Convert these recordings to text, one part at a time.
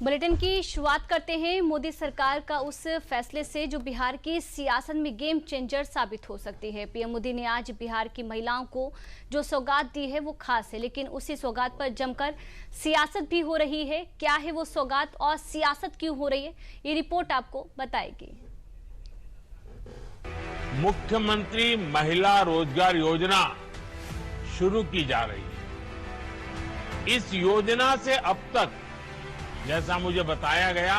Bulletin की शुरुआत करते हैं मोदी सरकार का उस फैसले से जो बिहार की सियासत में गेम चेंजर साबित हो सकती है। पीएम मोदी ने आज बिहार की महिलाओं को जो सौगात दी है वो खास है, लेकिन उसी सौगात पर जमकर सियासत भी हो रही है। क्या है वो सौगात और सियासत क्यों हो रही है, ये रिपोर्ट आपको बताएगी। मुख्यमंत्री महिला रोजगार योजना शुरू की जा रही है। इस योजना से अब तक जैसा मुझे बताया गया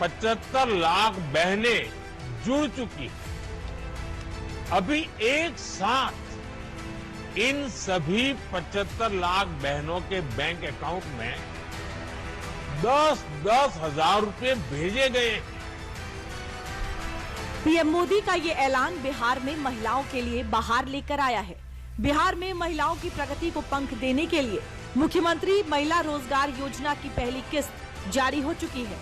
75 लाख बहनें जुड़ चुकी हैं। अभी एक साथ इन सभी 75 लाख बहनों के बैंक अकाउंट में 10-10 हजार रुपए भेजे गए हैं। पीएम मोदी का ये ऐलान बिहार में महिलाओं के लिए बहार लेकर आया है। बिहार में महिलाओं की प्रगति को पंख देने के लिए मुख्यमंत्री महिला रोजगार योजना की पहली किस्त जारी हो चुकी है।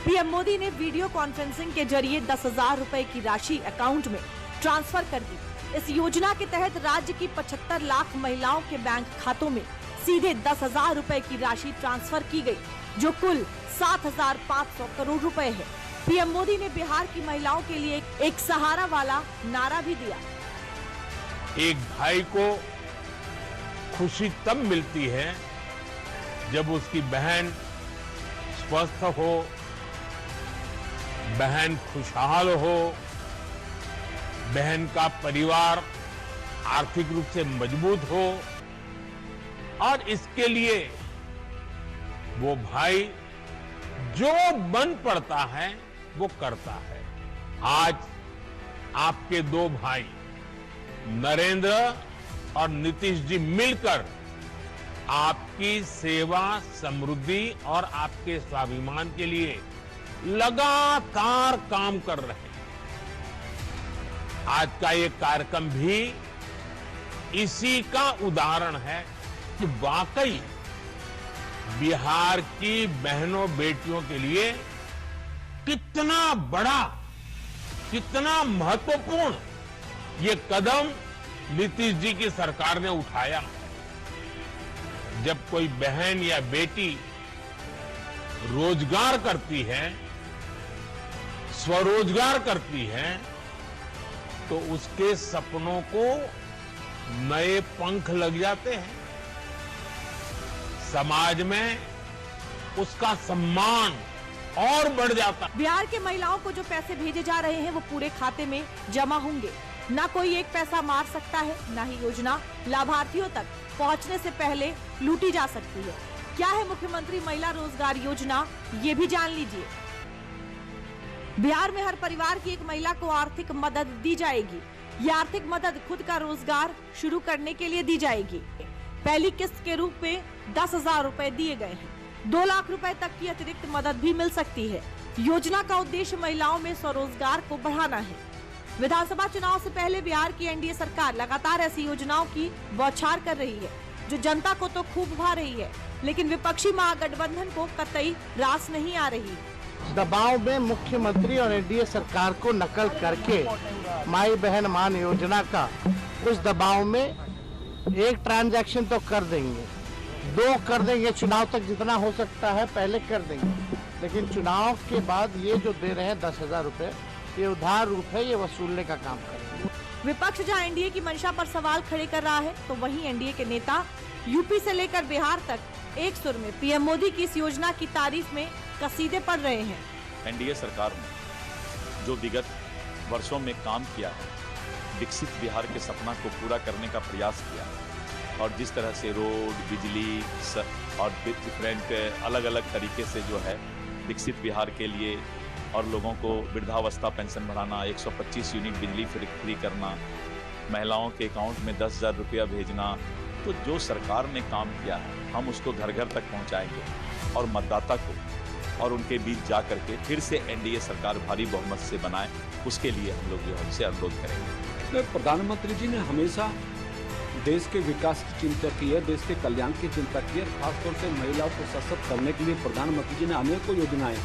पीएम मोदी ने वीडियो कॉन्फ्रेंसिंग के जरिए 10,000 रुपए की राशि अकाउंट में ट्रांसफर कर दी। इस योजना के तहत राज्य की 75 लाख महिलाओं के बैंक खातों में सीधे 10,000 रुपए की राशि ट्रांसफर की गई, जो कुल 7,500 करोड़ रुपए है। पीएम मोदी ने बिहार की महिलाओं के लिए एक सहारा वाला नारा भी दिया। एक भाई को खुशी तब मिलती है जब उसकी बहन स्वस्थ हो, बहन खुशहाल हो, बहन का परिवार आर्थिक रूप से मजबूत हो, और इसके लिए वो भाई जो बन पड़ता है वो करता है। आज आपके दो भाई नरेंद्र और नीतीश जी मिलकर आपकी सेवा, समृद्धि और आपके स्वाभिमान के लिए लगातार काम कर रहे हैं। आज का ये कार्यक्रम भी इसी का उदाहरण है कि वाकई बिहार की बहनों बेटियों के लिए कितना बड़ा, कितना महत्वपूर्ण ये कदम नीतीश जी की सरकार ने उठाया। जब कोई बहन या बेटी रोजगार करती है, स्वरोजगार करती है, तो उसके सपनों को नए पंख लग जाते हैं। समाज में उसका सम्मान और बढ़ जाता है। बिहार के महिलाओं को जो पैसे भेजे जा रहे हैं वो पूरे खाते में जमा होंगे। ना कोई एक पैसा मार सकता है, ना ही योजना लाभार्थियों तक पहुंचने से पहले लूटी जा सकती है। क्या है मुख्यमंत्री महिला रोजगार योजना, ये भी जान लीजिए। बिहार में हर परिवार की एक महिला को आर्थिक मदद दी जाएगी। ये आर्थिक मदद खुद का रोजगार शुरू करने के लिए दी जाएगी। पहली किस्त के रूप में 10,000 रुपए दिए गए हैं। 2 लाख रुपए तक की अतिरिक्त मदद भी मिल सकती है। योजना का उद्देश्य महिलाओं में स्वरोजगार को बढ़ाना है। विधानसभा चुनाव से पहले बिहार की एनडीए सरकार लगातार ऐसी योजनाओं की बौछार कर रही है, जो जनता को तो खूब भा रही है, लेकिन विपक्षी महागठबंधन को कतई रास नहीं आ रही। दबाव में मुख्यमंत्री और एनडीए सरकार को नकल करके माई बहन मान योजना का उस दबाव में एक ट्रांजैक्शन तो कर देंगे, 2 कर देंगे, चुनाव तक जितना हो सकता है पहले कर देंगे, लेकिन चुनाव के बाद ये जो दे रहे हैं 10,000 रुपए, ये उधार रूप है, ये वसूलने का काम करेंगे। विपक्ष जहां एनडीए की मंशा पर सवाल खड़े कर रहा है, तो वहीं एनडीए के नेता यूपी से लेकर बिहार तक एक सुर में पीएम मोदी की इस योजना की तारीफ में कसीदे पढ़ रहे हैं। एनडीए सरकार ने जो विगत वर्षों में काम किया है, विकसित बिहार के सपना को पूरा करने का प्रयास किया, और जिस तरह से रोड, बिजली और डिफरेंट अलग अलग तरीके से जो है विकसित बिहार के लिए, और लोगों को वृद्धावस्था पेंशन बढ़ाना, 125 यूनिट बिजली फ्री करना, महिलाओं के अकाउंट में 10,000 रुपया भेजना, तो जो सरकार ने काम किया है हम उसको घर घर तक पहुंचाएंगे, और मतदाता को और उनके बीच जा करके फिर से एनडीए सरकार भारी बहुमत से बनाए, उसके लिए हम लोग जो है उनसे अनुरोध करेंगे। तो प्रधानमंत्री जी ने हमेशा देश के विकास की चिंता की है, देश के कल्याण की चिंता की है। खासतौर से महिलाओं को सशक्त करने के लिए प्रधानमंत्री जी ने अनेकों योजनाएं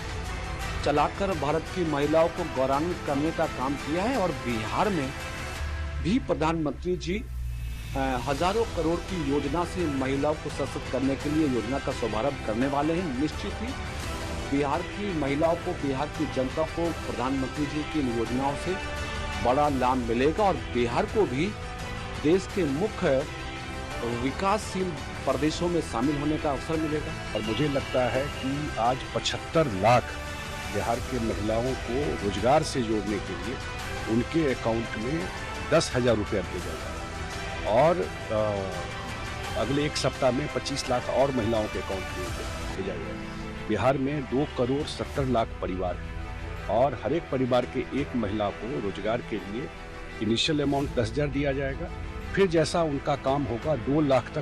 चलाकर भारत की महिलाओं को गौरवान्वित करने का काम किया है, और बिहार में भी प्रधानमंत्री जी हजारों करोड़ की योजना से महिलाओं को सशक्त करने के लिए योजना का शुभारंभ करने वाले हैं। निश्चित ही बिहार की महिलाओं को, बिहार की जनता को प्रधानमंत्री जी की इन योजनाओं से बड़ा लाभ मिलेगा और बिहार को भी देश के मुख्य विकासशील प्रदेशों में शामिल होने का अवसर मिलेगा। और मुझे लगता है कि आज 75 लाख बिहार के महिलाओं को रोजगार से जोड़ने के लिए उनके अकाउंट में 10,000 रुपया भेजा जाएगा और अगले एक सप्ताह में 25 लाख और महिलाओं के अकाउंट में भेजा जाएगा। बिहार में 2 करोड़ 70 लाख परिवार हैं और हर एक परिवार के एक महिला को रोजगार के लिए इनिशियल अमाउंट 10,000 दिया जाएगा, फिर जैसा उनका काम होगा 2 लाख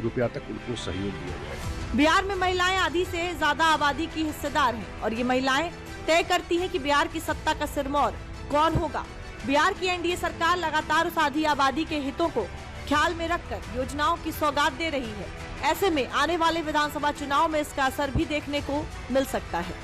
रुपया तक उनको सहयोग दिया जाएगा। बिहार में महिलाएं आधी से ज्यादा आबादी की हिस्सेदार हैं और ये महिलाएं तय करती हैं कि बिहार की सत्ता का सिरमौर कौन होगा। बिहार की एनडीए सरकार लगातार उस आधी आबादी के हितों को ख्याल में रखकर योजनाओं की सौगात दे रही है। ऐसे में आने वाले विधानसभा चुनाव में इसका असर भी देखने को मिल सकता है।